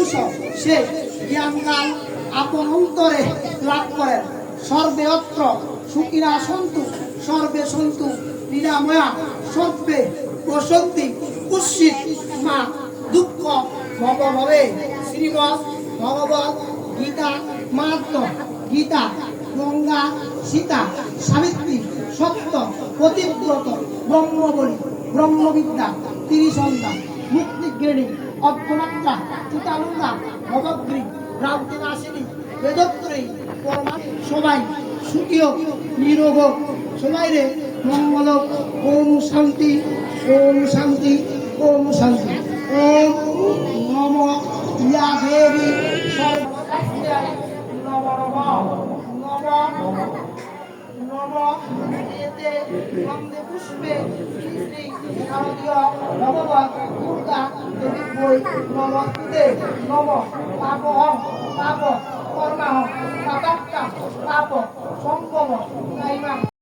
পুরুষ সে জ্ঞানগান আপন অন্তরে লাভ করেন। সর্বে অত্র সুখিনা সন্তু, সর্বে সন্তু নিরাময়া, সর্বে প্রসন্তি কুৎসিত মা দুঃখ ভবে। শ্রীমৎ ভগবত গীতা মাহাত্ম্য। গীতা গঙ্গা সীতা সাবিত্রী সত্য পতিব্রত ব্রহ্মবলী ব্রহ্মবিদ্যা ত্রিসন্ধ্যা মুক্তিজ্ঞানী অর্ধমাত্রা চিতানন্দা ভগগ্রী ভ্রান্তিনাশিনী বেদত্রয়ী পরমা। সবাই সুখী হোক, নিরোগ হোক, সবাই রে মঙ্গল হোক। ওম শান্তি, ওম শান্তি, ওম শান্তি। ওম নম ইয়া দেবী সর্বদাস্যায় নম নম নম এতে নন্দে পুষ্পে শ্রী শারদীয় ভগবত দুর্গা দেবী বৈ নমস্তে নম পাপহং পাপ কর্মা